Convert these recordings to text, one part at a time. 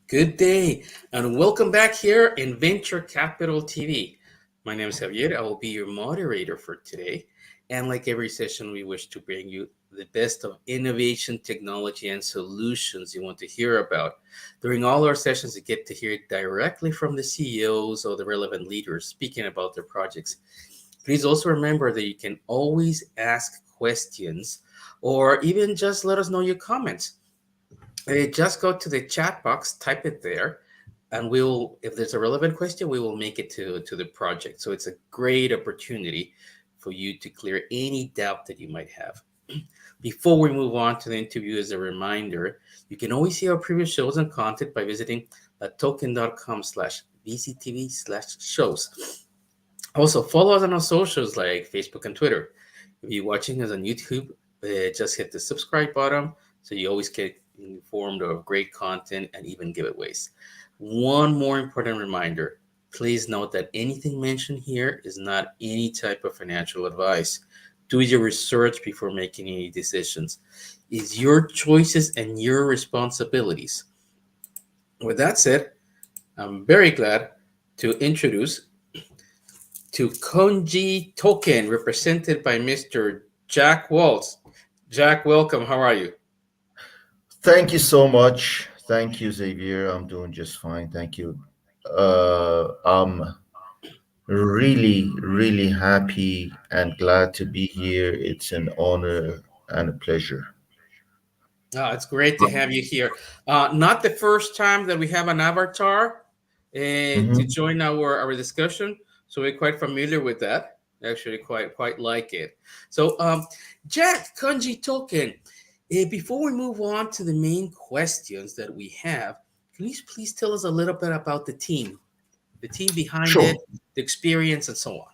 Good day, and welcome back here in Venture Capital TV. My name is Javier. I will be your moderator for today. And like every session, we wish to bring you the best of innovation, technology, and solutions you want to hear about. During all our sessions, you get to hear directly from the CEOs or the relevant leaders speaking about their projects. Please also remember that you can always ask questions or even just let us know your comments. Just go to the chat box, type it there, and we'll, if there's a relevant question, we will make it to the project. So it's a great opportunity for you to clear any doubt that you might have. Before we move on to the interview, as a reminder, you can always see our previous shows and content by visiting token.com/VCTV/shows. Also, follow us on our socials like Facebook and Twitter. If you're watching us on YouTube, just hit the subscribe button so you always get informed of great content and even giveaways. One more important reminder, please note that anything mentioned here is not any type of financial advice. Do your research before making any decisions. It's your choices and your responsibilities. With that said, I'm very glad to introduce to Conjee token represented by Mr. Jack Waltz. Jack, welcome. How are you? Thank you so much. Thank you, Xavier. I'm doing just fine. Thank you. I'm really happy and glad to be here. It's an honor and a pleasure. It's great to have you here. Not the first time that we have an avatar to Mhm. join our discussion, so we're quite familiar with that. Actually, quite like it. So, Jack Kanji token. Before we move on to the main questions that we have, can you please tell us a little bit about the team behind it, Sure, the experience, and so on?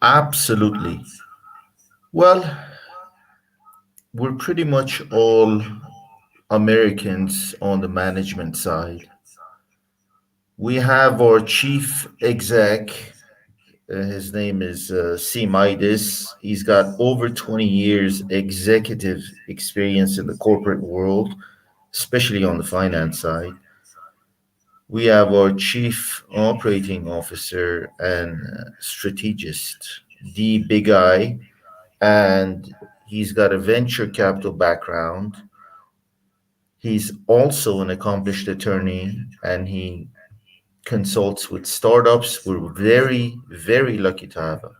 absolutely. Well, we're pretty much all Americans on the management side. We have our chief exec. His name is C. Midas. He's got over 20 years executive experience in the corporate world, especially on the finance side. We have our chief operating officer and strategist, the big eye, and he's got a venture capital background. He's also an accomplished attorney and he consults with startups. We're very lucky to have him.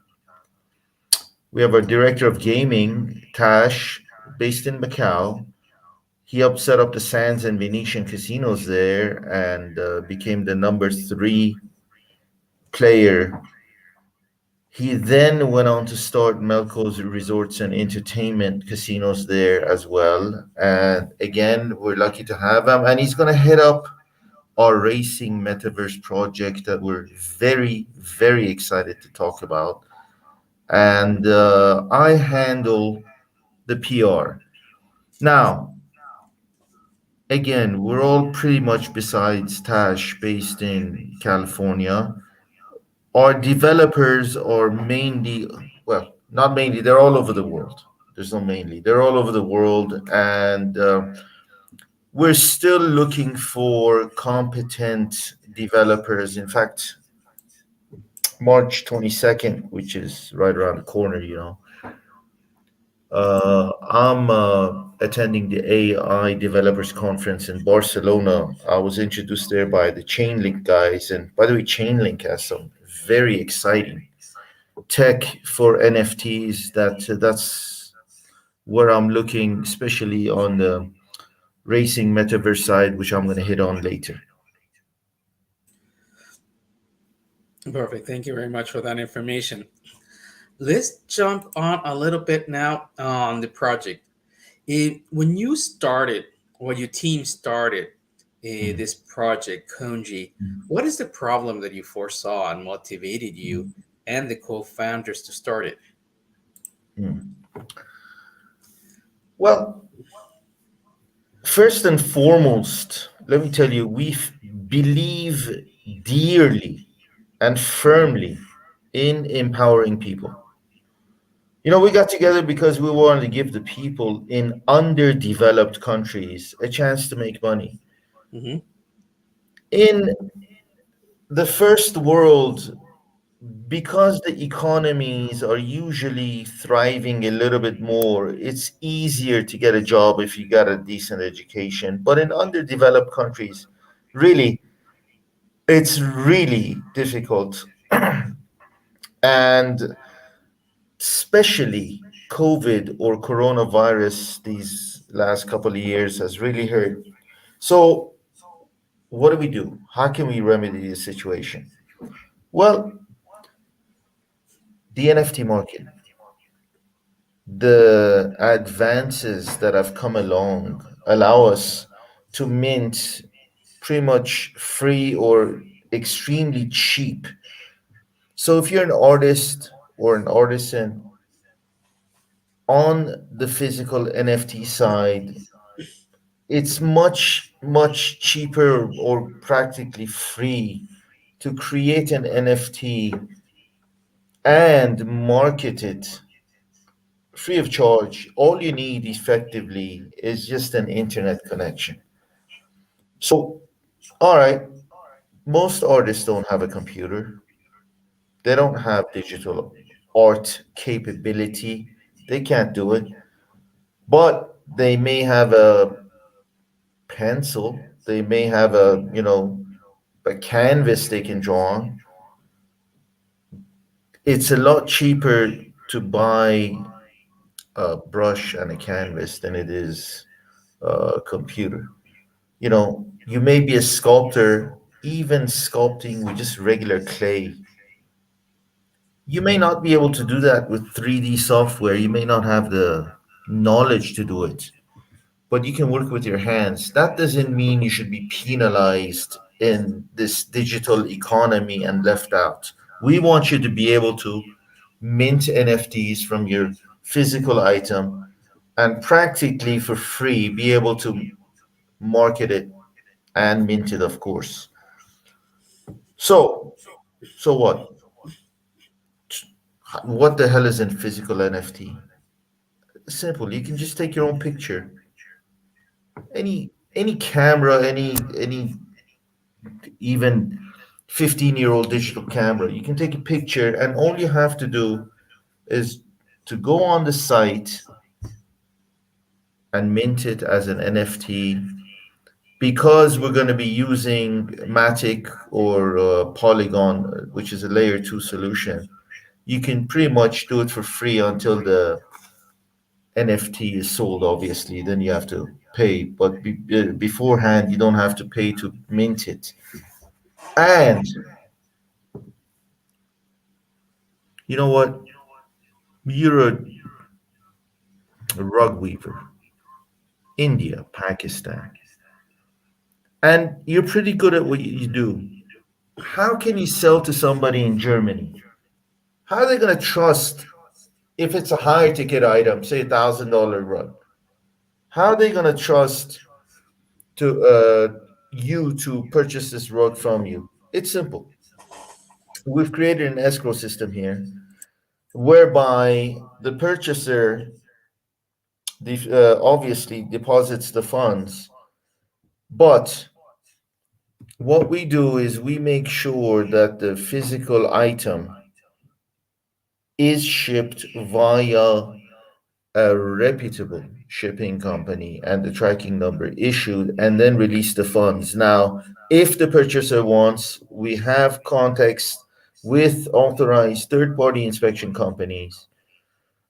We have our director of gaming, Tash, based in Macau. He helped set up the Sands and Venetian casinos there and became the number three player. He then went on to start Melco's Resorts and Entertainment casinos there as well. And again, we're lucky to have him. And he's going to head up our racing metaverse project that we're very excited to talk about. And I handle the PR. Now, again, we're all pretty much besides Tash based in California. Our developers are mainly, well, not mainly, they're all over the world. There's no mainly, they're all over the world. And we're still looking for competent developers. In fact, March 22nd, which is right around the corner, I'm attending the AI Developers Conference in Barcelona. I was introduced there by the Chainlink guys. And by the way, Chainlink has some very exciting tech for NFTs. That's where I'm looking, especially on the racing metaverse side, which I'm going to hit on later. Perfect. Thank you very much for that information. Let's jump on a little bit now on the project. When you started, or your team started this project, Conjee, what is the problem that you foresaw and motivated you and the co-founders to start it? Mm. Well, first and foremost, let me tell you, believe dearly and firmly in empowering people. We got together because we wanted to give the people in underdeveloped countries a chance to make money. Hmm. In the first world, because the economies are usually thriving a little bit more, it's easier to get a job if you got a decent education. But in underdeveloped countries, really, it's really difficult. And especially COVID or coronavirus these last couple of years has really hurt. So, what do we do? How can we remedy the situation? Well, the NFT market, the advances that have come along allow us to mint pretty much free or extremely cheap. So if you're an artist or an artisan on the physical NFT side, it's much cheaper or practically free to create an NFT and market it free of charge. All you need effectively is just an internet connection. So, all right, most artists don't have a computer, they don't have digital art capability, they can't do it, but they may have a pencil, they may have a canvas they can draw on. It's a lot cheaper to buy a brush and a canvas than it is a computer. You may be a sculptor, even sculpting with just regular clay. You may not be able to do that with 3D software. You may not have the knowledge to do it, but you can work with your hands. That doesn't mean you should be penalized in this digital economy and left out. We want you to be able to mint NFTs from your physical item and practically for free be able to market it and mint it, of course. So, so what? What the hell is a physical NFT? Simple. You can just take your own picture, any camera, any even 15-year-old digital camera. You can take a picture, and all you have to do is to go on the site and mint it as an NFT. Because we're going to be using Matic or Polygon, which is a layer 2 solution, you can pretty much do it for free until the NFT is sold, obviously. Then you have to pay. But beforehand, you don't have to pay to mint it. And you know what? You're a rug weaver, India, Pakistan, and you're pretty good at what you do. How can you sell to somebody in Germany? How are they going to trust if it's a high ticket item, say $1,000 rug? How are they going to trust to you to purchase this rug from you? It's simple. We've created an escrow system here whereby the purchaser obviously deposits the funds, but what we do is we make sure that the physical item is shipped via a reputable shipping company and the tracking number issued and then release the funds. Now, if the purchaser wants, we have contacts with authorized third party inspection companies,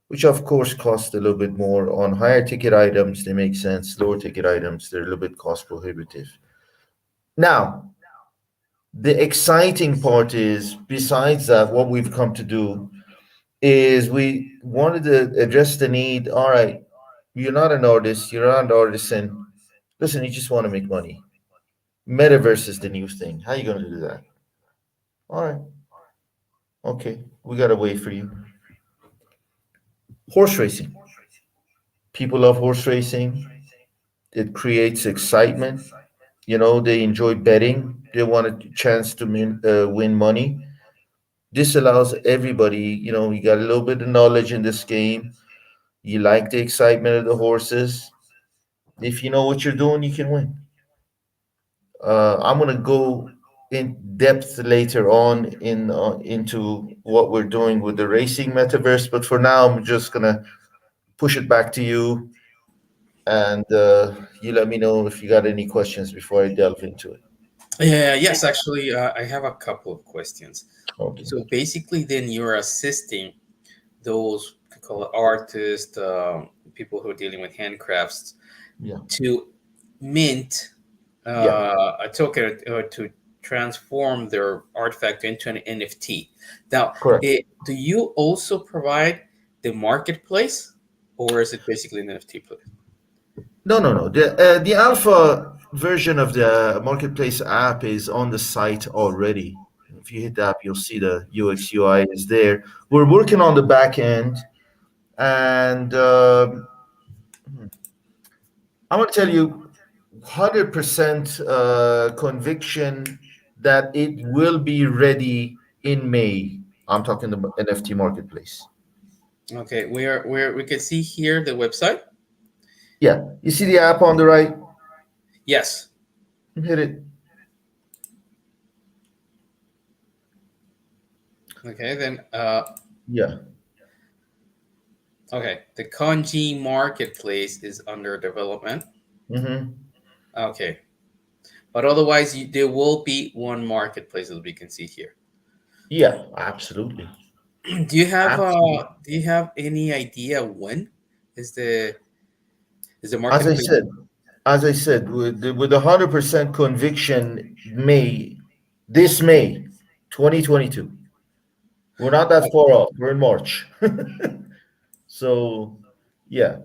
which of course cost a little bit more. On higher ticket items, they make sense. Lower ticket items, they're a little bit cost prohibitive. Now, the exciting part is, besides that, what we've come to do is we wanted to address the need. All right, you're not an artist, you're not an artisan. Listen, you just want to make money. Metaverse is the new thing. How are you going to do that? All right, okay, we got to wait for you. Horse racing. People love horse racing. It creates excitement. They enjoy betting. They want a chance to win money. This allows everybody, you got a little bit of knowledge in this game. You like the excitement of the horses. If you know what you're doing, you can win. I'm gonna go in depth later on into what we're doing with the racing metaverse. But for now, I'm just gonna push it back to you, and you let me know if you got any questions before I delve into it. Yeah, yes, actually, I have a couple of questions. Okay. So basically, then you're assisting those we call it artists, people who are dealing with handcrafts, Yeah. to mint Yeah. a token or to transform their artifact into an NFT. Now, Correct. do you also provide the marketplace, or is it basically an NFT place? No, no, no. The alpha version of the marketplace app is on the site already. If you hit the app, you'll see the UX UI is there. We're working on the back end, and I'm going to tell you 100% conviction that it will be ready in May. I'm talking the NFT marketplace. Okay, we can see here the website. Yeah, you see the app on the right? Yes. Hit it. Okay, then Yeah. okay, the Conjee marketplace is under development. Hmm. Okay, but otherwise, there will be one marketplace that we can see here. Yeah, absolutely. Absolutely. Do you have any idea when is the As I marketplace? said, with 100% conviction, this May, 2022. We're not that far off. We're in March. So, yeah, And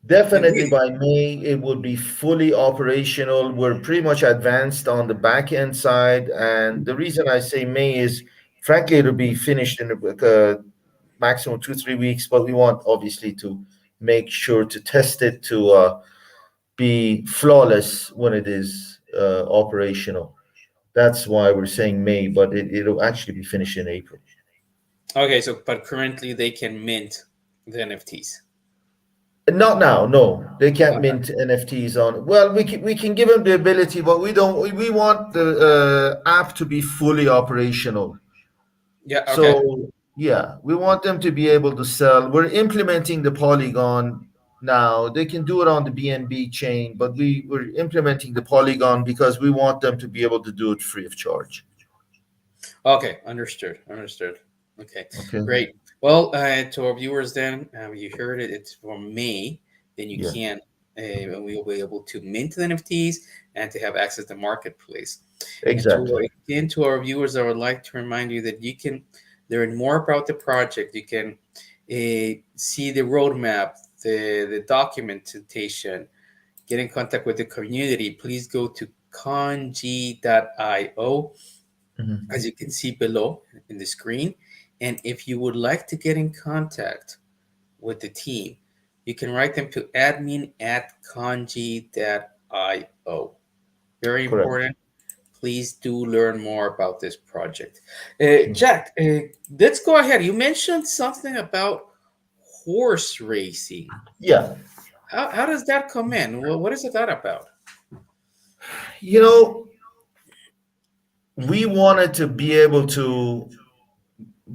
definitely we, by May, it will be fully operational. We're pretty much advanced on the back end side. And the reason I say May is, frankly, it'll be finished in maximum 2, 3 weeks, but we want obviously to make sure to test it to be flawless when it is operational. That's why we're saying May, but it'll actually be finished in April. okay, so but currently they can mint the NFTs. Not now, no. They can't Okay. mint NFTs on. Well, we can give them the ability, but we don't. We want the app to be fully operational. Yeah. Okay. So yeah, we want them to be able to sell. We're implementing the Polygon now. They can do it on the BNB chain, but we're implementing the Polygon because we want them to be able to do it free of charge. Okay. Understood. Understood. Okay. Okay. Great. Well, to our viewers, then you heard it. It's for May. Then you Yeah. can. We'll be able to mint the NFTs and to have access to the marketplace. And Exactly. to our viewers, I would like to remind you that you can learn more about the project. You can see the roadmap, the documentation, get in contact with the community. Please go to conjee.io, Mhm. as you can see below in the screen. And if you would like to get in contact with the team, you can write them to admin@conjee.io. Very Correct. important. Please do learn more about this project. Mm. Jack, let's go ahead. You mentioned something about horse racing. Yeah. How does that come in? What is that about? You know, we wanted to be able to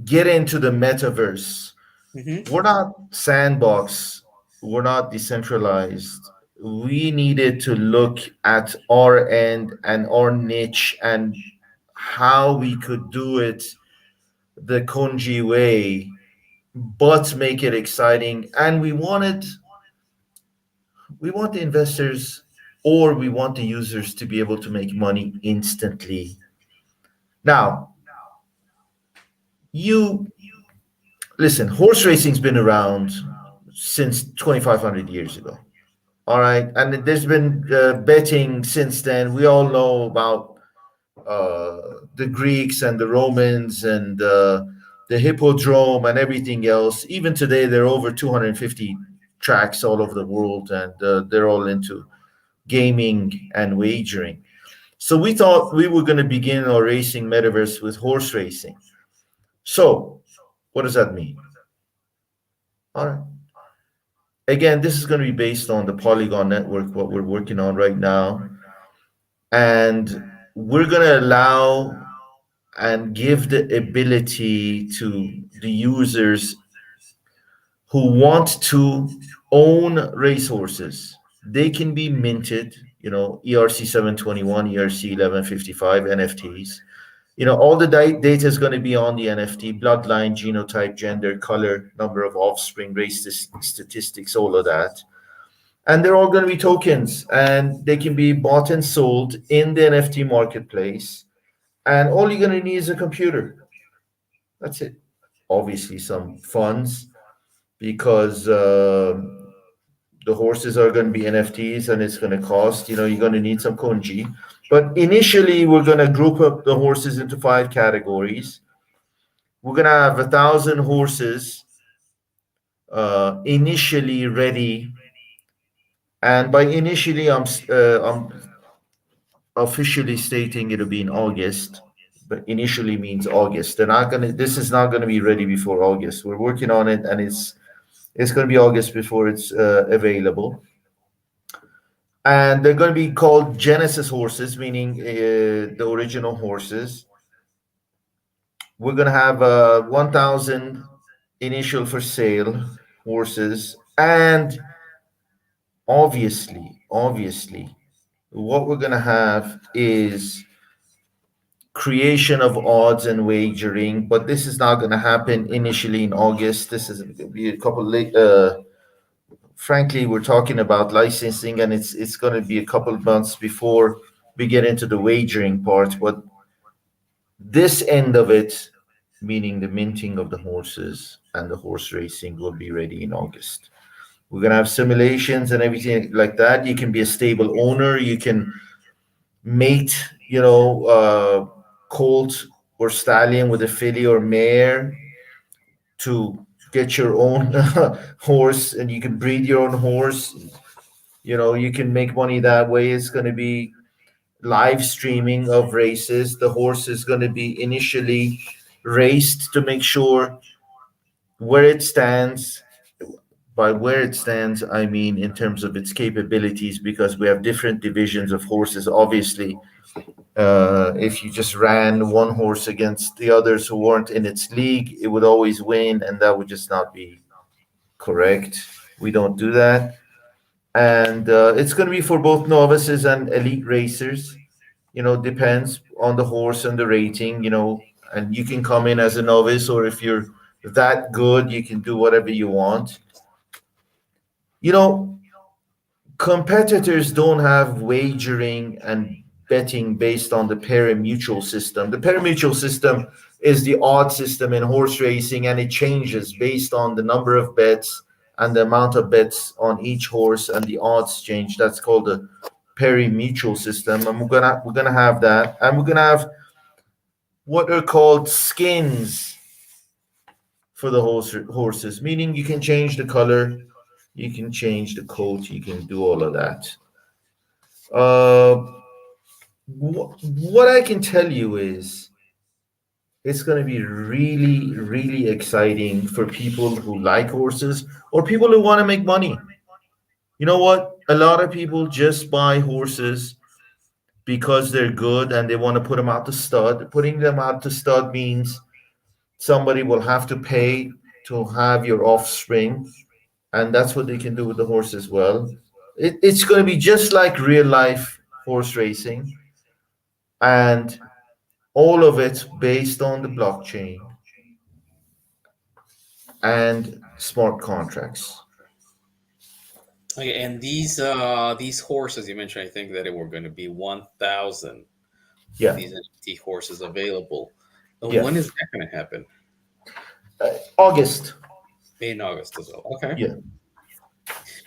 get into the metaverse. Hmm. We're not sandbox, we're not decentralized. We needed to look at our end and our niche and how we could do it the Conjee way, but make it exciting. And we want the investors or we want the users to be able to make money instantly. Now, you listen, horse racing's been around since 2,500 years ago. All right, and there's been betting since then. We all know about the Greeks and the Romans and the hippodrome and everything else. Even today, there are over 250 tracks all over the world, and they're all into gaming and wagering. So we thought we were going to begin our racing metaverse with horse racing. So, what does that mean? All right. Again, this is going to be based on the Polygon network, what we're working on right now. And we're going to allow and give the ability to the users who want to own racehorses. They can be minted, ERC 721, ERC 1155 NFTs. All the data is going to be on the NFT: bloodline, genotype, gender, color, number of offspring, race statistics, all of that. And they're all going to be tokens, and they can be bought and sold in the NFT marketplace. And all you're going to need is a computer. That's it. Obviously, some funds, because the horses are going to be NFTs and it's going to cost, you're going to need some Conjee. But initially, we're going to group up the horses into 5 categories. We're going to have 1,000 horses initially ready. And by initially, I'm officially stating it'll be in August, but initially means August. This is not going to be ready before August. We're working on it, and it's going to be August before it's available. And they're going to be called Genesis horses, meaning the original horses. We're going to have 1,000 initial for sale horses, and obviously, what we're going to have is creation of odds and wagering, but this is not going to happen initially in August. This is going to be a couple late. Frankly, we're talking about licensing, and it's going to be a couple of months before we get into the wagering part. But this end of it, meaning the minting of the horses and the horse racing, will be ready in August. We're going to have simulations and everything like that. You can be a stable owner. You can mate, colt or stallion with a filly or mare to get your own horse, and you can breed your own horse. You can make money that way. It's going to be live streaming of races. The horse is going to be initially raced to make sure where it stands. By where it stands, I mean in terms of its capabilities, because we have different divisions of horses. Obviously, if you just ran one horse against the others who weren't in its league, it would always win, and that would just not be correct. We don't do that. And it's going to be for both novices and elite racers. Depends on the horse and the rating, and you can come in as a novice, or if you're that good, you can do whatever you want. You know, Competitors don't have wagering and betting based on the pari-mutuel system. The pari-mutuel system is the odd system in horse racing, and it changes based on the number of bets and the amount of bets on each horse, and the odds change. That's called the pari-mutuel system, and we're gonna have that, and we're gonna have what are called skins for the horses, meaning you can change the color, you can change the coat, you can do all of that. Uh, what I can tell you is it's going to be really, really exciting for people who like horses or people who want to make money. You know what? A lot of people just buy horses because they're good and they want to put them out to stud. Putting them out to stud means somebody will have to pay to have your offspring, and that's what they can do with the horse as well. It's going to be just like real life horse racing, and all of it based on the blockchain and smart contracts. Okay, and these horses you mentioned, I think that it were going to be 1,000 of Yeah, these NFT horses available. And yeah. when is that going to happen? August. In August as well. Okay. Yeah,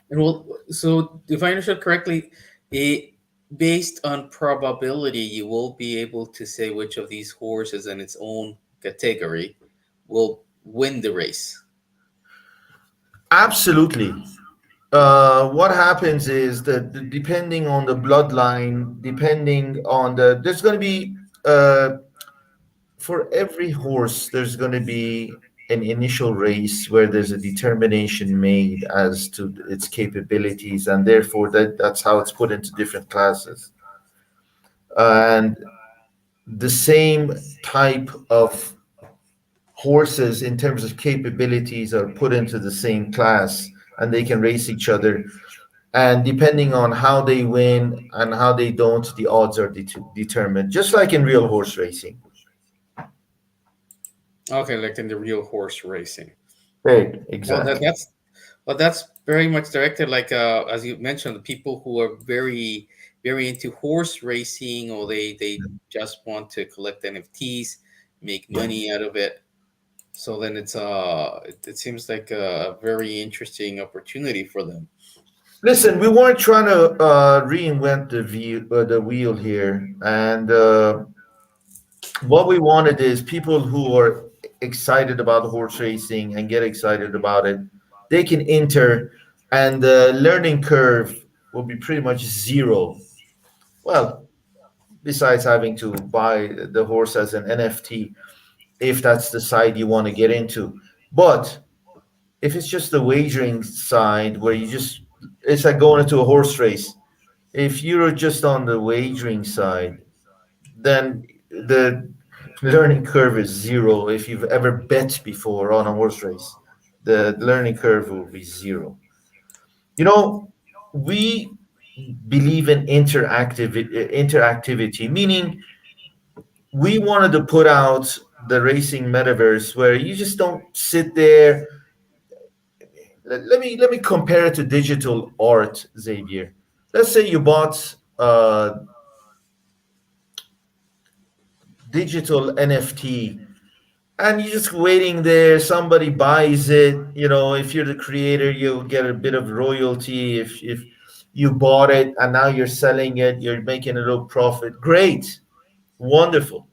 And well, so if I understood correctly, it based on probability, you will be able to say which of these horses in its own category will win the race. absolutely. What happens is that depending on the bloodline, depending on there's going to be for every horse, there's going to be an initial race where there's a determination made as to its capabilities, and therefore that's how it's put into different classes. and the same type of horses in terms of capabilities are put into the same class, and they can race each other. And depending on how they win and how they don't, the odds are determined, just like in real horse racing. Okay, like in the real horse racing. Right, Well, exactly. that's very much directed, like as you mentioned, the people who are very into horse racing, or they just want to collect NFTs, make Yeah. money out of it. So then it seems like a very interesting opportunity for them. Listen, we weren't trying to reinvent the wheel here, and what we wanted is people who are excited about horse racing and get excited about it. They can enter, and the learning curve will be pretty much zero. Well, besides having to buy the horse as an NFT, if that's the side you want to get into. But if it's just the wagering side where you just, it's like going into a horse race. If you're just on the wagering side, then the learning curve is zero. If you've ever bet before on a horse race, the learning curve will be zero. You know, we believe in interactivity, meaning we wanted to put out the racing metaverse where you just don't sit there. Let me compare it to digital art, Xavier. Let's say you bought a digital NFT and you're just waiting there. Somebody buys it. If you're the creator, you'll get a bit of royalty. If you bought it and now you're selling it, you're making a little profit. Great, wonderful.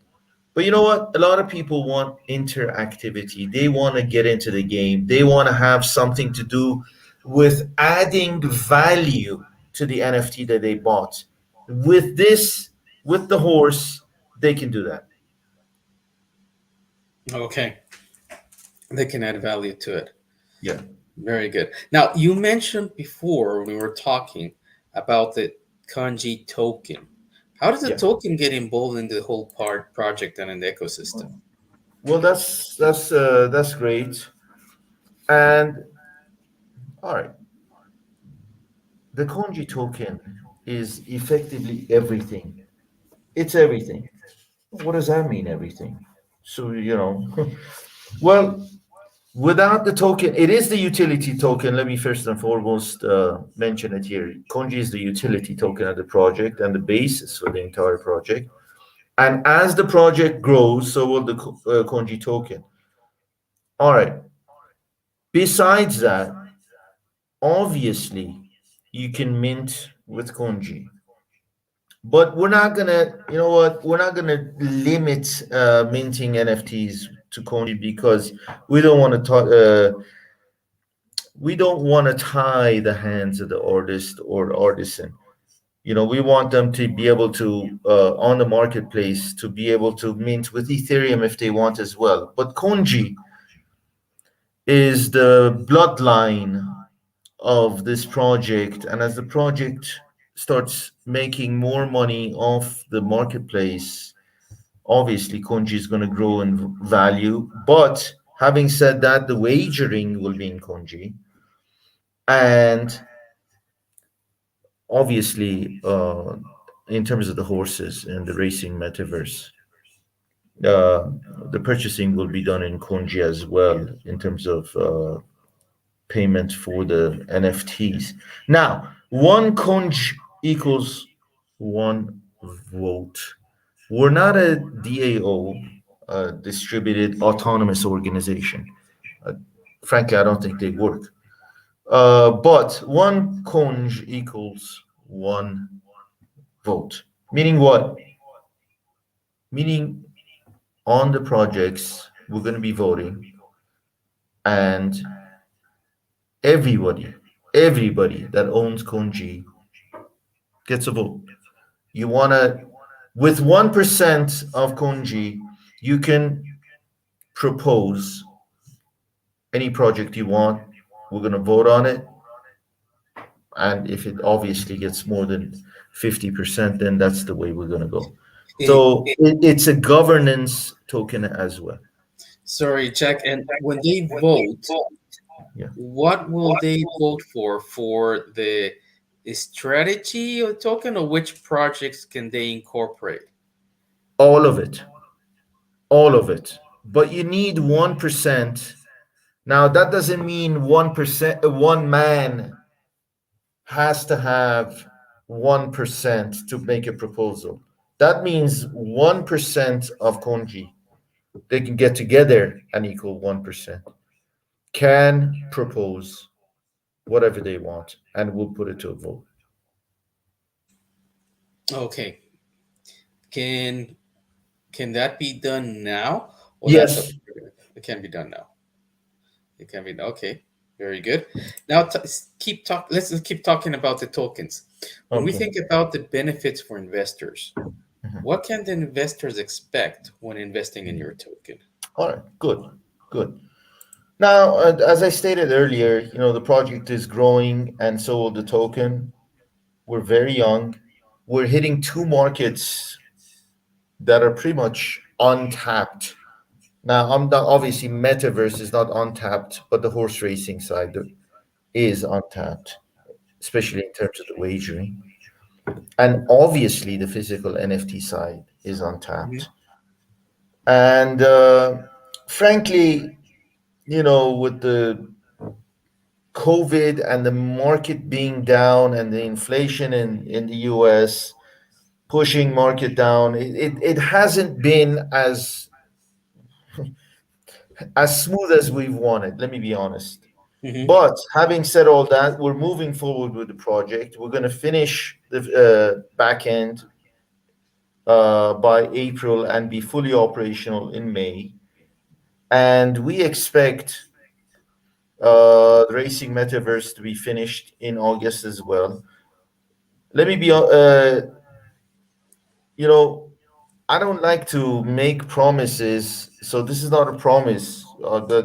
But you know what? A lot of people want interactivity. They want to get into the game. They want to have something to do with adding value to the NFT that they bought. With this, with the horse, they can do that. Okay, they can add value to it. Yeah. Very good. Now, you mentioned before when we were talking about the Kanji token. How does the Yeah. token get involved in the whole project and in the ecosystem? Well, that's great. And all right, the Conjee token is effectively everything. It's everything. What does that mean, everything? So, well, without the token, it is the utility token. Let me first and foremost mention it here. Conjee is the utility token of the project and the basis for the entire project. And as the project grows, so will the Conjee token. All right. Besides that, obviously, you can mint with Conjee, but we're not gonna. You know what? We're not gonna limit minting NFTs to Conjee because we don't want to talk. We don't want to tie the hands of the artist or artisan. We want them to be able to on the marketplace to be able to mint with Ethereum if they want as well. But Conjee is the bloodline of this project, and as the project starts making more money off the marketplace, obviously Conjee is going to grow in value. But having said that, the wagering will be in Conjee, and obviously in terms of the horses and the racing metaverse, uh, the purchasing will be done in Conjee as well in terms of payment for the NFTs. Now, one conj equals one vote. We're not a DAO, distributed autonomous organization. Uh, Frankly, I don't think they work. But one conj equals one vote. Meaning what? Meaning on the projects, we're going to be voting, and everybody, everybody that owns Conjee gets a vote. You want to, with 1% of Conjee, you can propose any project you want. We're going to vote on it. And if it obviously gets more than 50%, then that's the way we're going to go. Eh, So it's a governance token as well. Sorry, Jack. And when they vote, Yeah. what will they vote for? For the strategy or token, or which projects can they incorporate? All of it. All of it. But you need 1%. Now, that doesn't mean 1%, one man has to have 1% to make a proposal. That means 1% of Conjee, they can get together and equal 1%, can propose whatever they want, and we'll put it to a vote. Okay. Can can that be done now? Or that's a Yes. it can be done now. It can be okay. Very good. Now keep talk. Let's keep talking about the tokens. When we Okay. think about the benefits for investors, Mhm. what can the investors expect when investing in your token? All right. Good. Good. Now, as I stated earlier, the project is growing, and so will the token. We're very young. We're hitting two markets that are pretty much untapped. Now, I'm not, obviously metaverse is not untapped, but the horse racing side is untapped, especially in terms of the wagering. And obviously, the physical NFT side is Mhm. untapped. And frankly, with the COVID and the market being down and the inflation in the US pushing market down, it hasn't been as smooth as we've wanted. Let me be honest. Mhm. But having said all that, we're moving forward with the project. We're going to finish the back end by April and be fully operational in May. And we expect the racing metaverse to be finished in August as well. Let me be, you know, I don't like to make promises, so this is not a promise.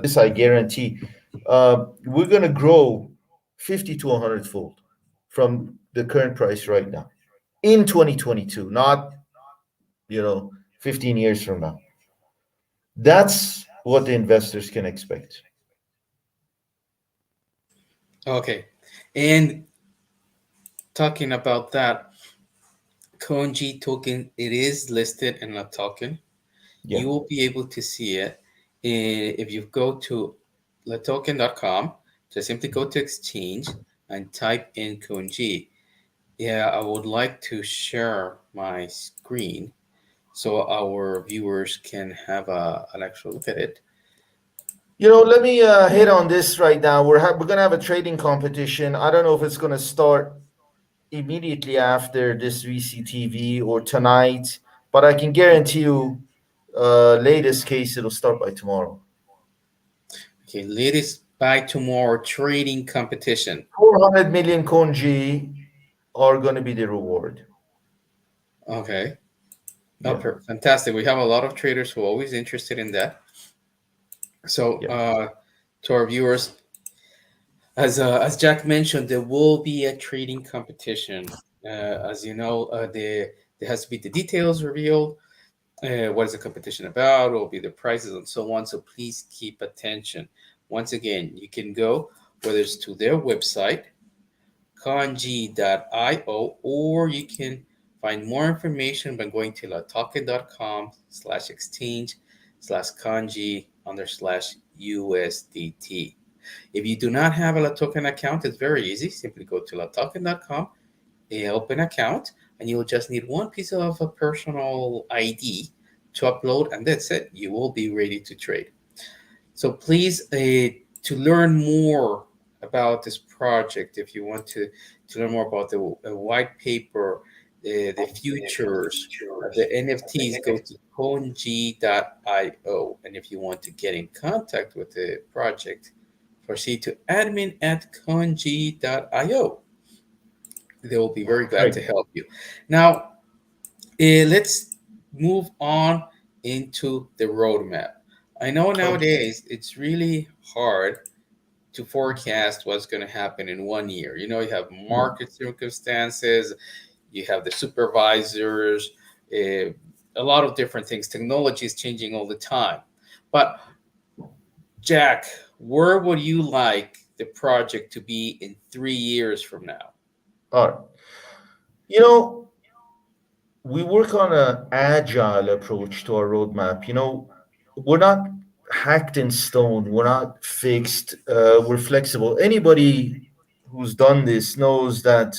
This I guarantee. We're going to grow 50 to 100 fold from the current price right now in 2022, not 15 years from now. That's what the investors can expect. Okay. And talking about that, Conjee token, it is listed in a token. Yeah. You will be able to see it. If you go to latoken.com, just simply go to exchange and type in Conjee. Yeah, I would like to share my screen so our viewers can have an actual look at it. Let me hit on this right now. We're gonna have a trading competition. I don't know if it's gonna start immediately after this VCTV or tonight, but I can guarantee you, latest case, it'll start by tomorrow. Okay, latest buy tomorrow trading competition. 400 million Conji are going to be the reward. Okay. Oh, Yeah, fantastic. We have a lot of traders who are always interested in that. So, yeah. to our viewers, as Jack mentioned, there will be a trading competition. As you know, there has to be the details revealed. What is the competition about? What will be the prices and so on. So please keep attention. Once again, you can go whether it's to their website, Conjee.io, or you can find more information by going to latoken.com/exchange/Conjee_USDT. If you do not have a LaToken account, it's very easy. Simply go to latoken.com, open account, and you'll just need one piece of a personal ID to upload, and that's it. You will be ready to trade. So please, to learn more about this project, if you want to learn more about the white paper, the futures, the NFTs, go to Conjee.io. And if you want to get in contact with the project, proceed to admin@conjee.io. They will be very glad Great. to help you. Now, let's move on into the roadmap. I know Okay. nowadays it's really hard to forecast what's going to happen in one year. You know, you have Yeah. market circumstances, you have the supervisors, uh, a lot of different things. Technology is changing all the time. But Jack, where would you like the project to be in 3 years from now? All right. You know, we work on an agile approach to our roadmap. We're not hacked in stone. We're not fixed. We're flexible. Anybody who's done this knows that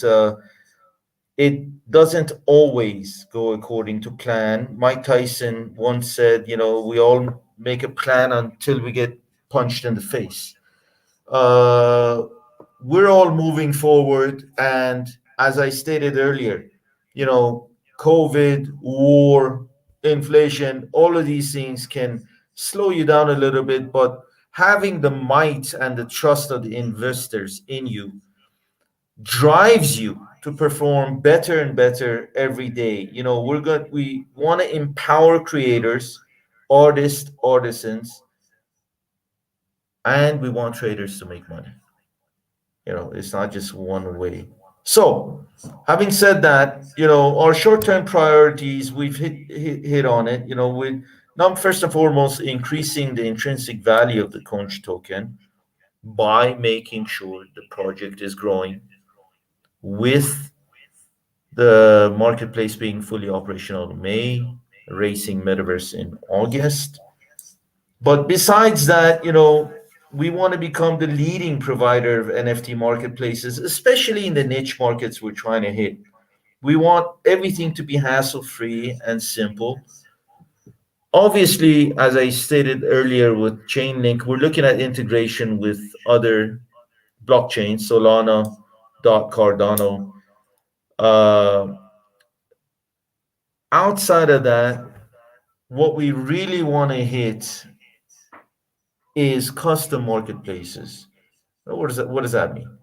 it doesn't always go according to plan. Mike Tyson once said, we all make a plan until we get punched in the face. uh, we're all moving forward. And as I stated earlier, you know, COVID, war, inflation, all of these things can slow you down a little bit, but having the might and the trust of the investors in you drives you to perform better and better every day. We want to empower creators, artists, artisans, and we want traders to make money. It's not just one way. So, having said that, our short-term priorities, we've hit on it. With now, first and foremost, increasing the intrinsic value of the Conjee token by making sure the project is growing with the marketplace being fully operational in May, racing metaverse in August. But besides that, we want to become the leading provider of NFT marketplaces, especially in the niche markets we're trying to hit. We want everything to be hassle free and simple. Obviously, as I stated earlier with Chainlink, we're looking at integration with other blockchains, Solana, Cardano. Uh, Outside of that, what we really want to hit is custom marketplaces. What does that mean?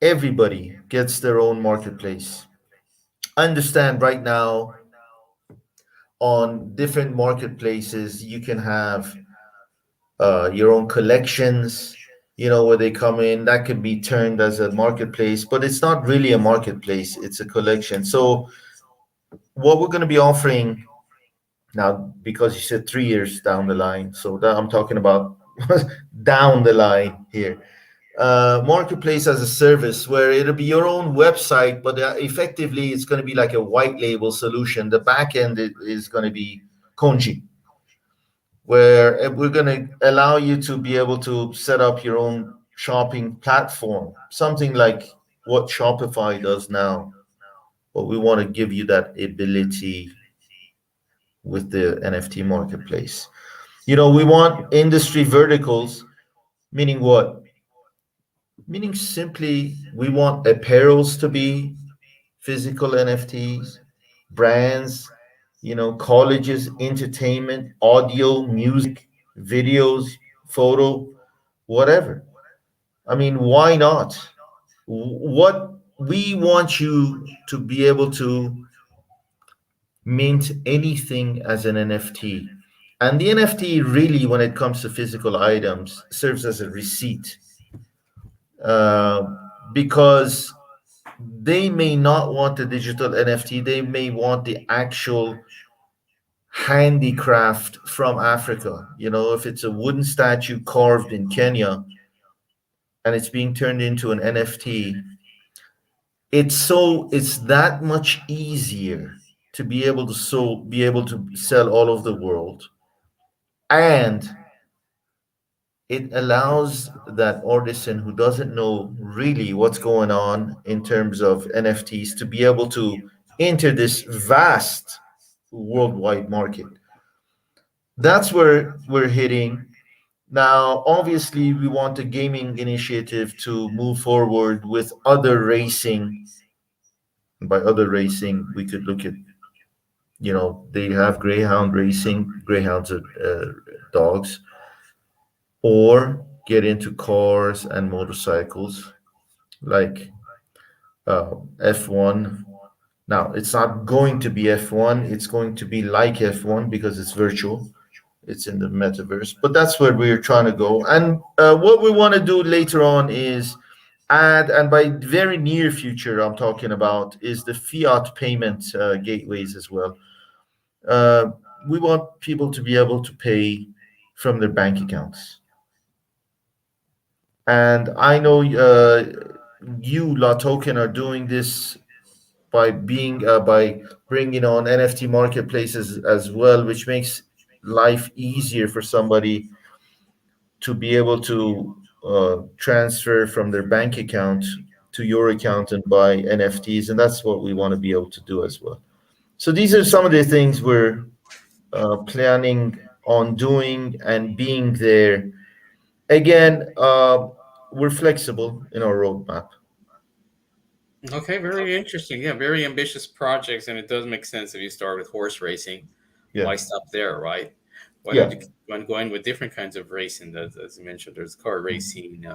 Everybody gets their own marketplace. I understand right now on different marketplaces, you can have your own collections, where they come in. That could be termed as a marketplace, but it's not really a marketplace, it's a collection. So, what we're going to be offering now, because you said 3 years down the line, so that I'm talking about down the line here. Marketplace as a service where it'll be your own website, but effectively it's going to be like a white label solution. The back end is going to be Conjee, where we're going to allow you to be able to set up your own shopping platform, something like what Shopify does now. But we want to give you that ability with the NFT marketplace. We want industry verticals, meaning what? Meaning simply, we want apparels to be physical NFTs, brands, colleges, entertainment, audio, music, videos, photo, whatever. I mean, why not? What we want you to be able to mint anything as an NFT. And the NFT really, when it comes to physical items, serves as a receipt, uh, because they may not want the digital NFT. They may want the actual handicraft from Africa. If it's a wooden statue carved in Kenya and it's being turned into an NFT, it's that much easier to be able to sell all over the world, and it allows that artisan who doesn't know really what's going on in terms of NFTs to be able to enter this vast worldwide market. That's where we're hitting. Now, obviously, we want a gaming initiative to move forward with other racing. And by other racing, we could look at, they have greyhound racing, greyhounds are dogs, or get into cars and motorcycles like F1. Now, it's not going to be F1, it's going to be like F1 because it's virtual, it's in the metaverse, but that's where we're trying to go. And what we want to do later on is And by very near future, I'm talking about is the fiat payment gateways as well. Uh, we want people to be able to pay from their bank accounts. And I know you, La Token, are doing this by bringing on NFT marketplaces as well, which makes life easier for somebody to be able to transfer from their bank account to your account and buy NFTs, and that's what we want to be able to do as well. So these are some of the things we're planning on doing and being there. Again, we're flexible in our roadmap. Okay, very interesting. Yeah, very ambitious projects, and it does make sense if you start with horse racing. Yeah, Why stop there, right? Why don't yeah, you keep on going with different kinds of racing? As you mentioned, there's car racing,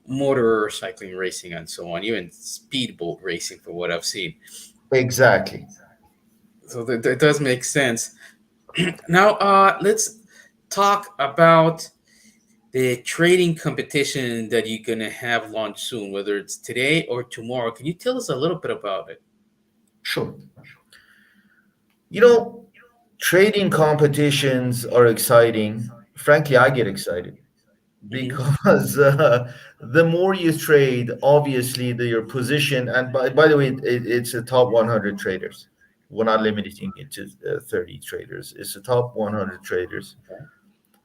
motorcycling racing, and so on. Even speedboat racing, for what I've seen. exactly. So that does make sense. Now, let's talk about the trading competition that you're gonna have launched soon, whether it's today or tomorrow. Can you tell us a little bit about it? Sure. You know, trading competitions are exciting. Frankly, I get excited Hmm. because the more you trade, obviously, your position, and by the way, it's a top 100 traders. We're not limiting it to 30 traders. It's the top 100 traders.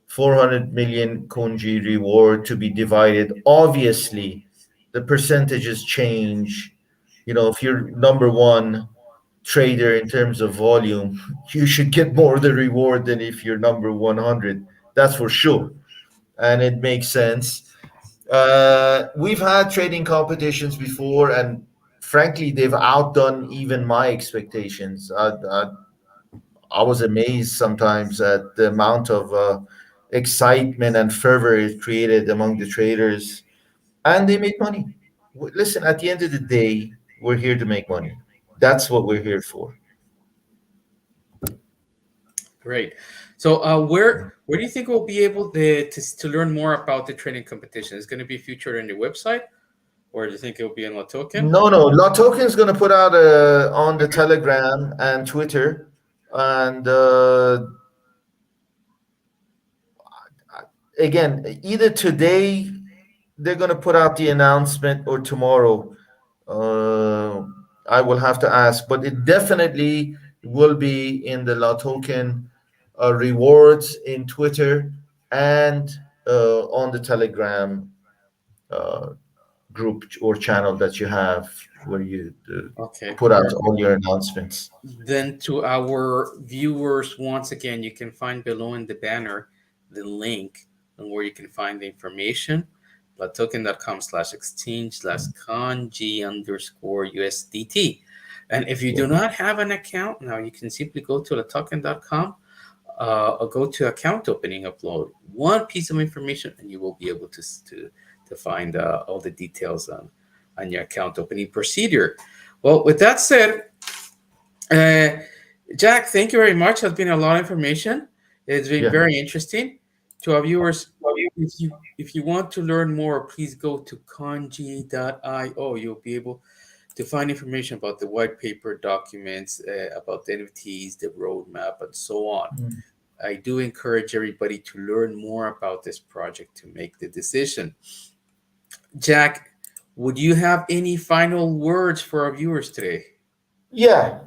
400 million Conjee reward to be divided. Obviously, the percentages change. You know, if you're number one trader in terms of volume, you should get more of the reward than if you're number 100. That's for sure. And it makes sense. We've had trading competitions before, and frankly, they've outdone even my expectations. I was amazed sometimes at the amount of excitement and fervor it created among the traders, and they made money. Listen, at the end of the day, we're here to make money. That's what we're here for. Great. So, where do you think we'll be able to learn more about the trading competition? Is going to be featured on your website, or do you think it will be on La Token? No. Lot Token's going to put out on the Telegram and Twitter, and again, either today they're going to put out the announcement or tomorrow. Uh, I will have to ask, but it definitely will be in the La Token rewards in Twitter and on the Telegram uh, group or channel that you have where you Okay, put out perfect. all your announcements. Then to our viewers, once again, you can find below in the banner the link on where you can find the information. latoken.com/exchange/conji underscore USDT. And if you Yeah. do not have an account, now you can simply go to latoken.com or go to account opening, upload one piece of information, and you will be able to find all the details on your account opening procedure. Well, with that said, uh, Jack, thank you very much. Has been a lot of information. It's been Yeah. very interesting. To our viewers, if you want to learn more, please go to conji.io. You'll be able to find information about the white paper documents, about the NFTs, the roadmap, and so on. Mm. I do encourage everybody to learn more about this project to make the decision. Jack, would you have any final words for our viewers today? Yeah.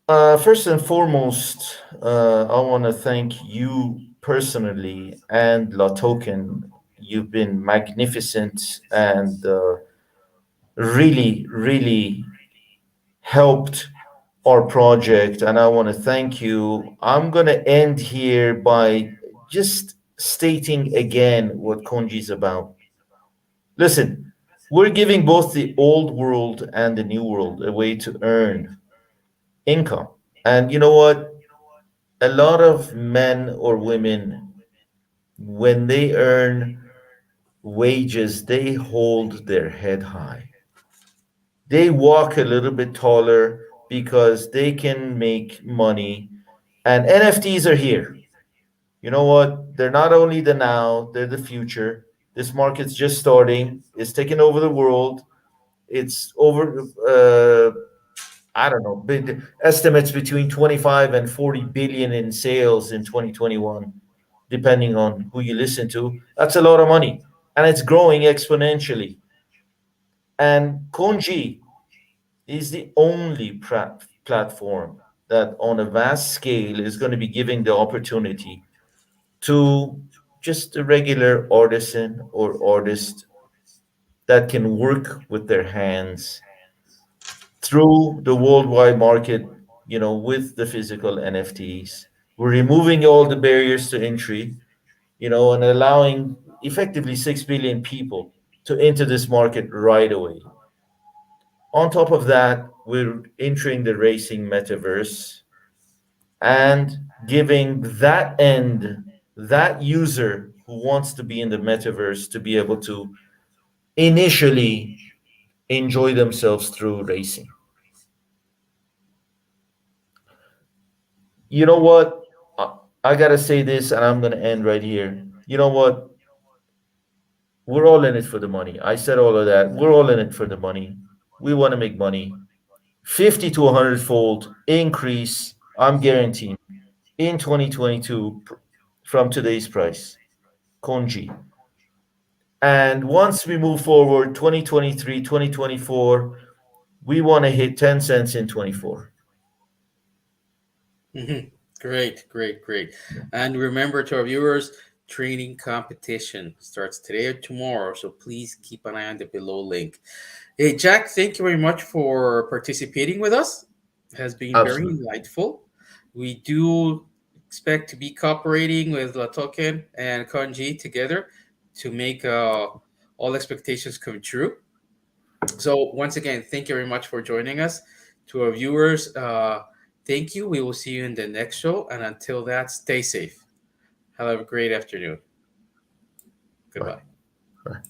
First and foremost, I want to thank you personally and La Token. You've been magnificent and really helped our project, and I want to thank you. I'm going to end here by just stating again what Konji is about. Listen, we're giving both the old world and the new world a way to earn income. And you know what? A lot of men or women, when they earn wages, they hold their head high. They walk a little bit taller because they can make money. And NFTs are here. You know what? They're not only the now, they're the future. This market's just starting. It's taking over the world. It's over. I don't know. Estimates between 25 and 40 billion in sales in 2021, depending on who you listen to. That's a lot of money, and it's growing exponentially. And Conjee is the only platform that, on a vast scale, is going to be giving the opportunity to just a regular artisan or artist that can work with their hands through the worldwide market, with the physical NFTs. We're removing all the barriers to entry, and allowing effectively 6 billion people to enter this market right away. On top of that, we're entering the racing metaverse and giving that user who wants to be in the metaverse to be able to initially enjoy themselves through racing. You know what? I gotta say this, and I'm gonna end right here. You know what? We're all in it for the money. I said all of that. We're all in it for the money. We want to make money. 50 to 100 fold increase, I'm guaranteeing, in 2022 from today's price. Conjee. And once we move forward, 2023, 2024, we want to hit 10 cents in 24. Mhm. Great, great, great. And remember to our viewers, training competition starts today or tomorrow. So please keep an eye on the below link. Hey, Jack, thank you very much for participating with us. It has been very Absolutely. insightful. We do expect to be cooperating with La Token and Kanji together to make all expectations come true. So once again, thank you very much for joining us. To our viewers, thank you. We will see you in the next show. And until that, stay safe. Have a great afternoon. Bye. Goodbye. Bye.